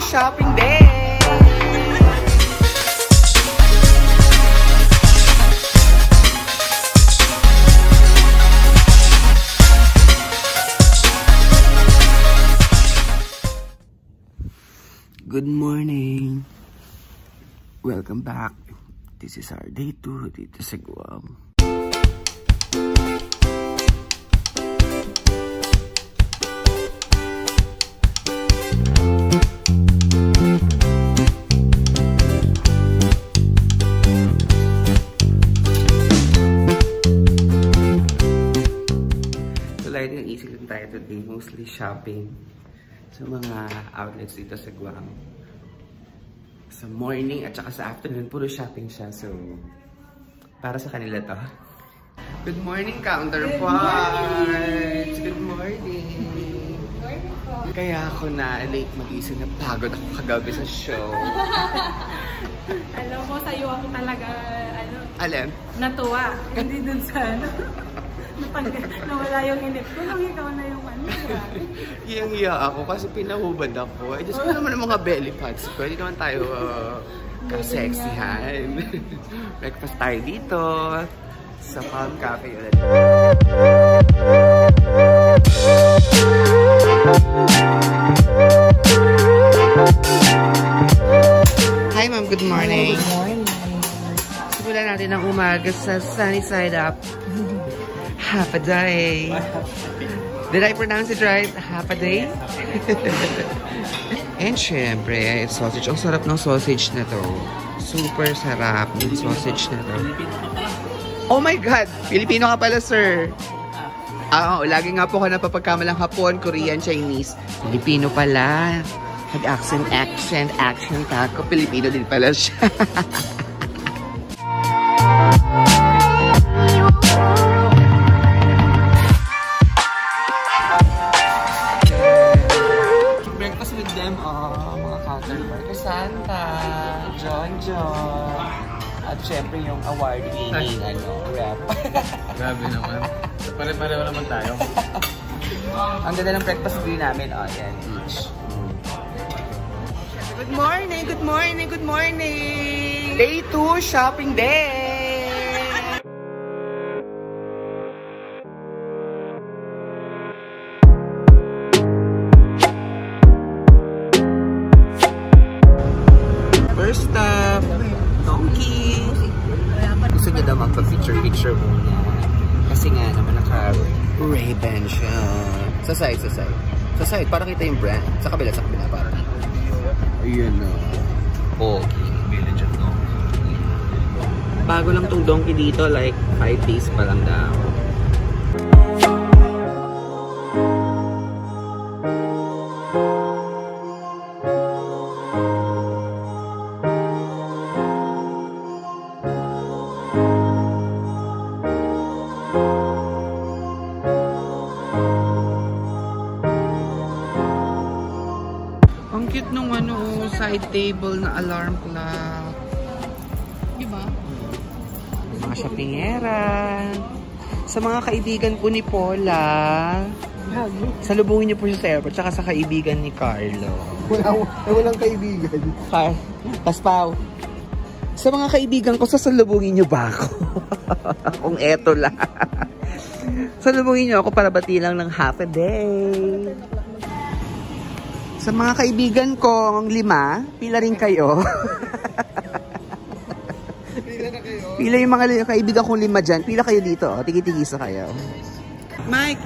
shopping day! Good morning! Welcome back. This is our day 2 dito sa Guam. So light and easy lang tayo today. Mostly shopping sa mga outlets dito sa Guam. Sa morning at saka sa afternoon, puro shopping siya. So, para sa kanila to. Good morning, counterparts! Good morning! Kaya ako na late mag-isip na pagod ako kagabi sa show. Alam mo, sa'yo ako talaga, Alam? natuwa. Hindi dun sa, nawala yung inip ko. Nang ikaw na yung Hiyang-hiya ako kasi pinahubad ako. I just ko naman ang mga belly pads ko. Hindi naman tayo ka-sexihan. Breakfast tayo dito sa Palm Cafe ulit. Hi ma'am, good morning. Good morning. Simulan natin ang umaga sa Sunny Side Up. Half a day. Did I pronounce it right? Half a day? And syempre, sausage. Ang sarap ng sausage na to. Super sarap ng sausage na to. Oh my God! Pilipino ka pala, sir. Lagi nga po ka napapagkamalang Hapon, Korean, Chinese. Pilipino pala. Mag-accent ako. Pilipino din pala siya. Santa, John, at syempre yung award-winning rep. Grabe naman. Pare-pareho naman tayo. Ang ganda ng breakfast din namin. Yan, each. Good morning, good morning, good morning! Day 2, shopping day! First stop, Donkey. Gusto niya daw magpa-picture muna. Kasi nga naman naka-Ray-Ban siya. Sa side. Sa side, para kita yung brand. Sa kabila, para. Ayun o. Okay. Village of Donkey. Bago lang tong Donkey dito, like 5 days pa lang daw. Ang cute nung side table na alarm clock. Diba? Mga shoppingera. Sa mga kaibigan po ni Paula. Salubungin niyo po siya sa airport. Tsaka sa kaibigan ni Carlo. Walang kaibigan. Paspaw. Sa mga kaibigan ko, sasalubungin niyo ba ako? Kung eto lang. Salubungin niyo ako para bati lang ng half a day. Sa mga kaibigan kong 5, pila rin kayo. Pila yung mga kaibigan kong 5 dyan. Pila kayo dito. Tigi-tigisa kayo. Mike!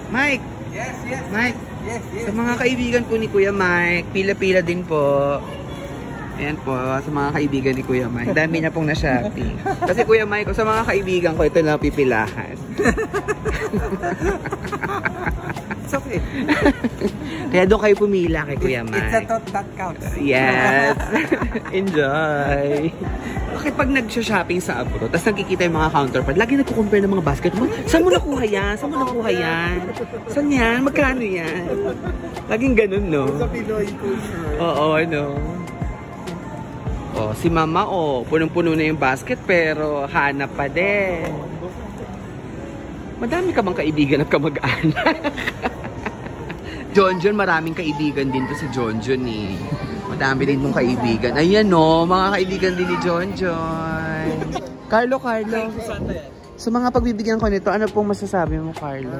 Yes. Mike! Yes. Sa mga kaibigan po ni Kuya Mike, pila-pila din po. Ayan po, sa mga kaibigan ni Kuya Mike. Dami na pong na-shopping. Kasi Kuya Mike, sa mga kaibigan ko, ito lang pipilahan. It's okay. Kaya doon kayo pumila kay Kuya Mike. It's a thought that counts. Yes. Enjoy. Bakit pag nag-shopping sa abroad, tapos nagkikita yung mga counterpart, lagi nagko-compare ng mga basket mo. Saan mo nakuha yan? Saan yan? Magkano yan? Laging ganun, no? Sa Pinoy culture. Oo, si Mama, punong-puno na yung basket, pero hanap pa din. Madami ka bang kaibigan at kamag-anak? Jonjon, maraming kaibigan din to si Jonjon eh. dami din mong kaibigan. Ayan no, mga kaibigan din ni John. Carlo. Sa mga pagbibigyan ko nito, ano pong masasabi mo, Carlo?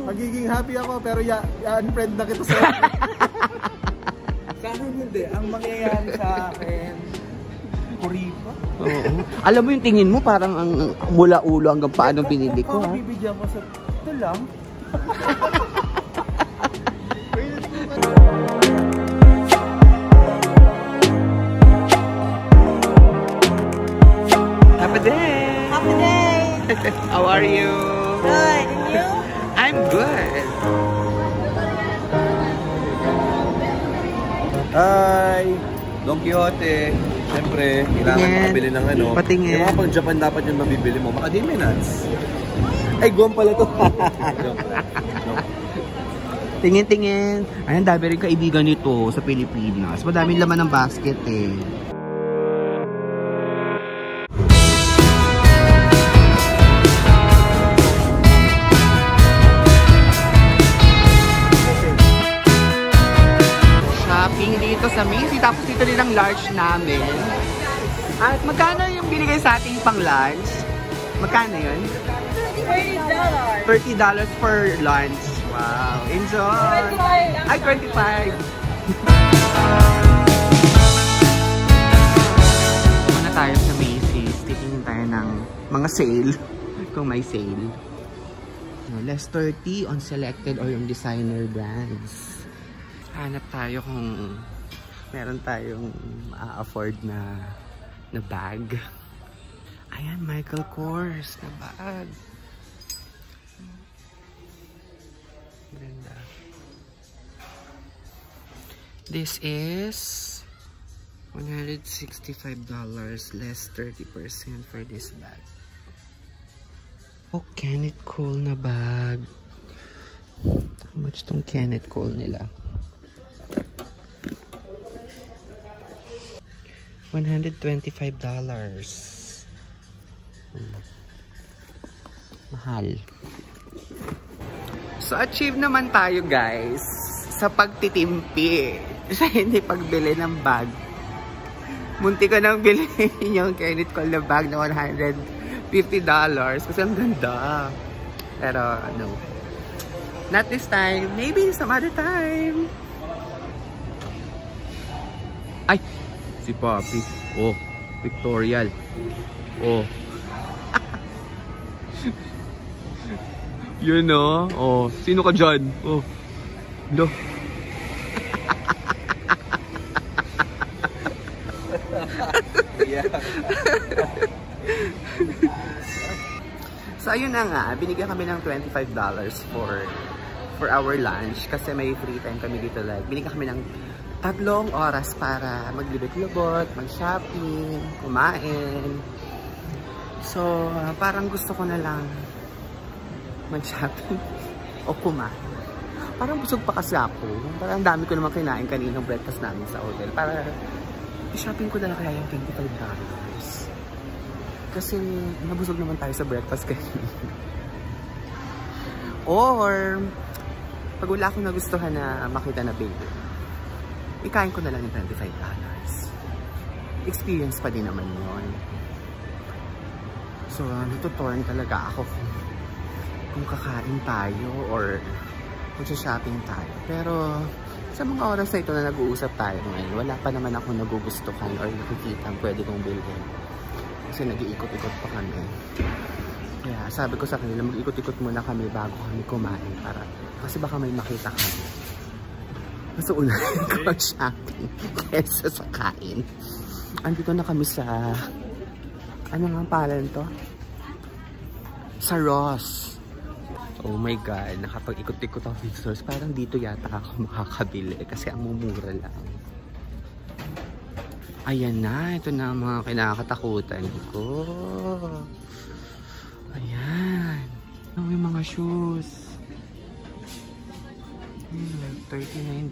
Magiging happy ako pero unfriend na kita sa Sa akin hindi. Ang mangyayari sa akin, kuripa. Oo. Alam mo yung tingin mo, parang ang mula ulo hanggang paano binili ko. Kung bibigyan mo sa ito lang. Happy day! Happy day! How are you? Good, and you? I'm good. Hi! Don Quixote. Siyempre, kailangan makabili ng ano. Patingin. Yung mga pang Japan dapat yung mabibili mo. Macadamia nuts. Ay, guwam pala to. Tingin. Ayan, dami rin kaibigan nito sa Pilipinas. Madaming laman ng basket eh. Dito sa Macy, tapos dito din ang lunch namin. At magkano yung binigay sa ating pang lunch? Magkano yun? $30. $30 for lunch. Wow, enjoy! 25. Ay, 25! Muna tayo sa Macy's. Titingin tayo ng mga sale. Kung may sale. Less 30 on selected or yung designer brands. Hanap tayo kung meron tayong ma-afford na bag. Ayan, Michael Kors na bag. Ganda. This is $165, less 30% for this bag. Oh, Kenneth Cole na bag. How much tong Kenneth Cole nila? $125. Mahal. So, achieve naman tayo, guys, sa pagtitimpi. Sa hindi pagbili ng bag. Munti ko nang bilhin yung Kenneth Cole na bag na $150 kasi ang ganda. Pero, no. Not this time. Maybe some other time. Ay! Si Papi. Oh, pictorial. Oh. You know? Oh, sino ka dyan? Oh. Lo. So, ayun na nga. Binigyan kami ng $25 for our lunch kasi may free time kami dito. Like, binigyan kami ng 3 oras para maglibot-libot, mag-shopping, kumain. So, parang gusto ko na lang mag-shopping o kumain. Parang busog pa kasi ako. Parang dami ko naman kinain kaninang breakfast namin sa hotel. Para i-shopping ko na lang kaya yung $25. Kasi nabusog naman tayo sa breakfast kanina. Or, pag wala akong nagustuhan na makita na baby, ikain ko na lang yung $25. Experience pa din naman yun. So, natutorn talaga ako kung kakain tayo or kung shopping tayo. Pero, sa mga oras na ito na nag-uusap tayo ngayon, wala pa naman ako nagugustuhan or nakikita ang pwede kong bilhin. Kasi nag-iikot-ikot pa kami. Kaya sabi ko sa kanila, mag-ikot-ikot muna kami bago kami kumain. Kasi baka may makita kami. Mas unahin ko mag-shopping kesa sa kain. Andito na kami sa... Ano nga ang pangalan to? Sa Ross. Oh my God. Nakapag-ikot-ikot ako dito. Parang dito yata ako makakabili. Kasi ang mumura lang. Ayan na. Ito na ang mga kinakatakutan ko. Ayan. Ano yung mga shoes? $39.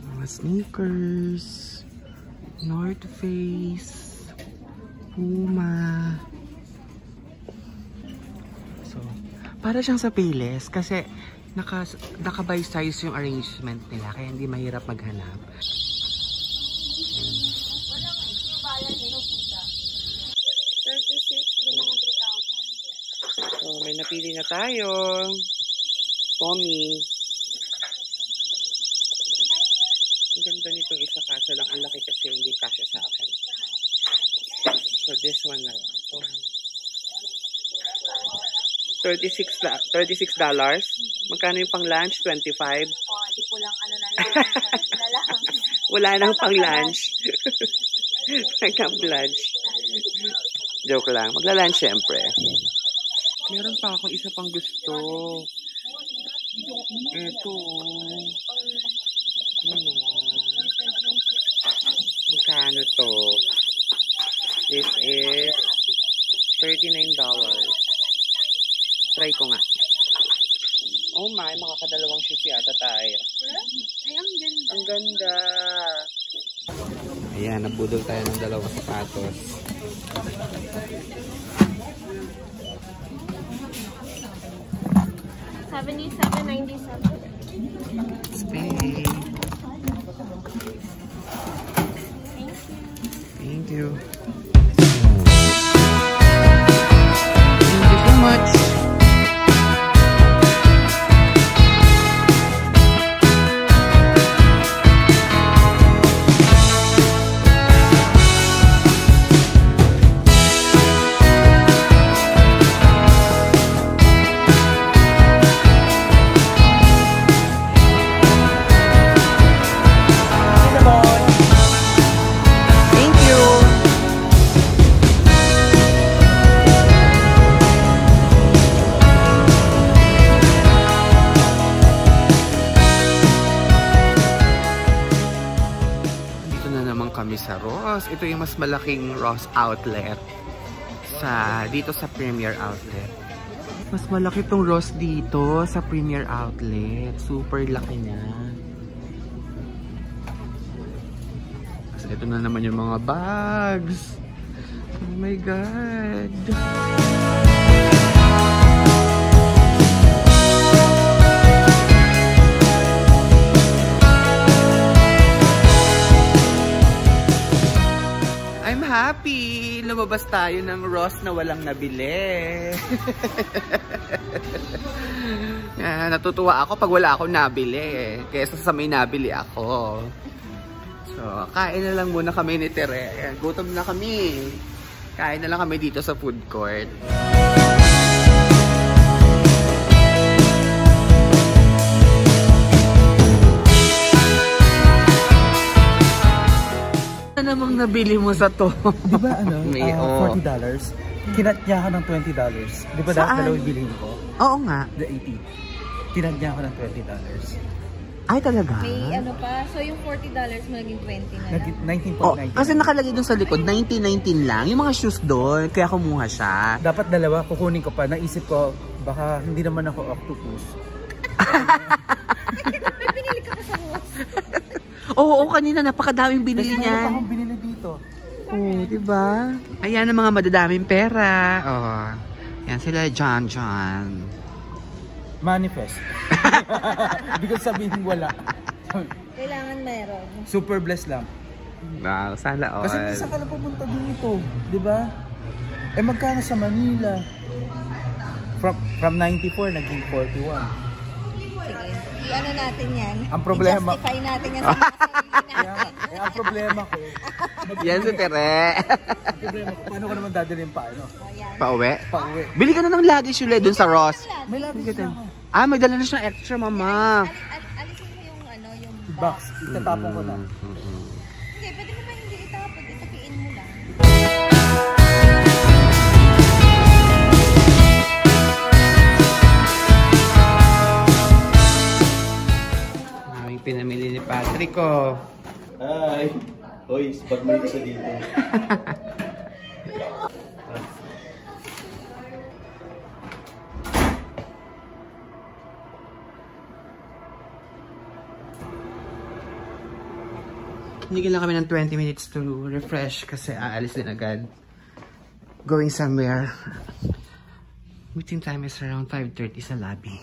Mga sneakers. North Face. Puma. So, para siyang sa Payless kasi naka-by size yung arrangement nila, kaya hindi mahirap maghanap. So, may napili na tayo. Tommy. Ang ganda nitong isa, kaso lang ang laki kasi hindi kasya sa akin. So, this one na lang. $36. Magkano yung pang lunch? 25? Di ko lang ano na lang. Wala nang pang lunch. Hanggang lunch. Joke lang. Magla-lunch syempre. Meron pa akong isa pang gusto. Ito. Magkano to? This is $39. Try ko nga. Oh my, makakadalawang shoes yata tayo. Ay, ang ganda. Ang ganda. Ayan, nabudol tayo ng dalawang sapatos. $77.97. Stay. Thank you. Thank you so much. Kami sa Ross. Ito yung mas malaking Ross outlet dito sa Premier Outlet. Mas malaki tong Ross dito sa Premier Outlet. Super laki niya. Kasi ito na naman yung mga bags. Oh my God. I'm happy! Lumabas tayo ng Ross na walang nabili. Natutuwa ako pag wala akong nabili. Kaysa sa may nabili ako. So, kain na lang muna kami ni Tere. Gutom na kami. Kain na lang kami dito sa food court. Ano namang nabili mo sa to? Di ba ano, $40? Tinatya ko ng $20. Di ba dalawang bilhin ko? Oo nga. The 80. Tinatya ko ng $20. Ay talaga? May ano pa, so yung $40 maging 20 na lang. 19.99. Oh, kasi nakalagay dun sa likod, 19.19 lang. Yung mga shoes doon, kaya kumuha siya. Dapat dalawa, kukunin ko pa. Naisip ko, baka hindi naman ako octopus. May pinili ka pa sa Ross. Oo, kanina napakadaming binili niya. Ano pa akong binili dito? Oo, diba? Ayan ang mga madadaming pera. Oh, yan sila John. Manifest. Hindi ko sabihin wala. Kailangan meron. Super blessed lang. Wow, sana all. Kasi isa ka na pupunta dito, di ba? Eh magkano sa Manila? From 94 naging 41. Sige, i-ano natin yan. Ang problema, I-justify natin yan sa mga sarili natin. ang problema ko. Yan si Tere. Ang problema ko, paano ko naman dadalhin pa, ano? O, yan. Pauwi? Pauwi. Bili ka na ng luggage ulit dun sa Ross. May lapis na ako. Ah, may dala na siyang extra, mama. Alisin mo yung ano, yung Box, itatapon ko na. Hindi, pwede mo ba hindi itapon? Itapiin mo lang. Aming pinamili ni Patrick, oh. Hi! Hoy, spot mo isa dito. Hinigil lang kami ng 20 minutes to refresh kasi aalis din agad. Going somewhere. Meeting time is around 5:30 sa lobby.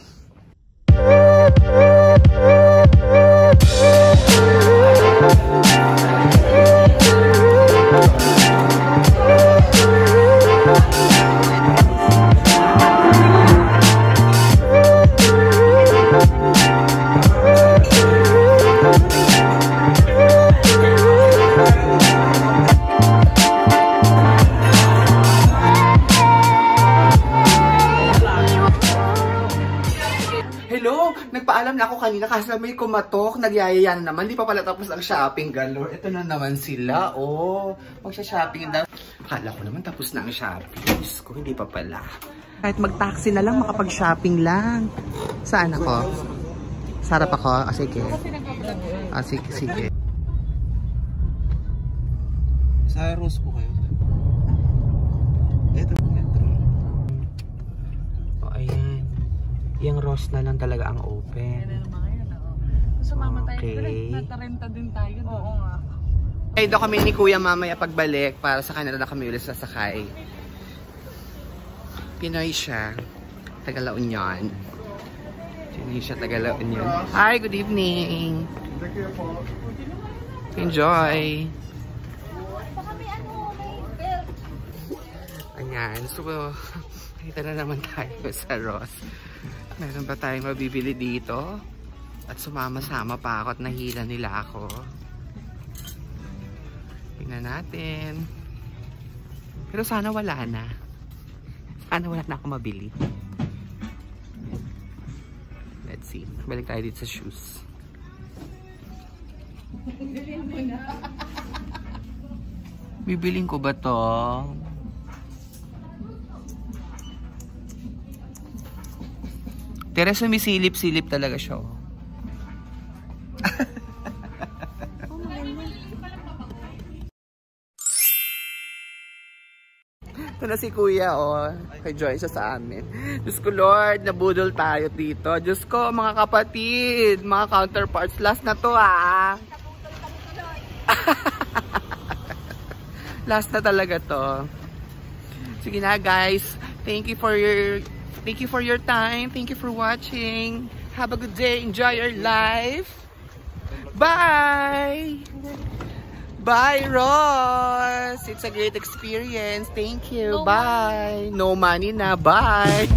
Nagpaalam na ako kanina kasi may kumatok, nagyayaya na naman. Di pa pala tapos ang shopping galore. Ito na naman sila, oh. Magsha-shopping na. Akala ko naman tapos na ang shopping. Diyos ko, hindi pa pala. Kahit mag-taxi na lang, makapag-shopping lang. Saan ako? Sarap ako? Ah, sige. Ah, sige, sige. Sa Rose po kayo. Ito po, metro. Oh, ayan. Yung Rose na lang talaga ang open. Sumama tayo. Okay. Natarenta din tayo. Oo nga. Ay, doon kami ni Kuya mamaya pagbalik para sa kanila na kami ulit sasakay. Pinoy siya. Taga La Union. Pinoy siya, taga La Union. Hi, good evening. Enjoy. Ayan, so kita na naman tayo sa Ross. Meron ba tayong mabibili dito? At sumama-sama pa ako at nahila nila ako. Tingnan natin. Pero sana wala na. Sana wala na ako mabili. Let's see. Balik tayo dito sa shoes. Bibiling ko ba to? Pero sumisilip-silip talaga siya. Ito na si Kuya, oh. Kay Joy siya sa amin. Diyos ko, Lord, nabudol tayo dito. Diyos ko, mga kapatid, mga counterparts. Last na to, ah. Last na talaga to. Sige na, guys. Thank you for your time. Thank you for watching. Have a good day. Enjoy your life. Bye! Bye, Ross! It's a great experience. Thank you. Bye! No money na. Bye!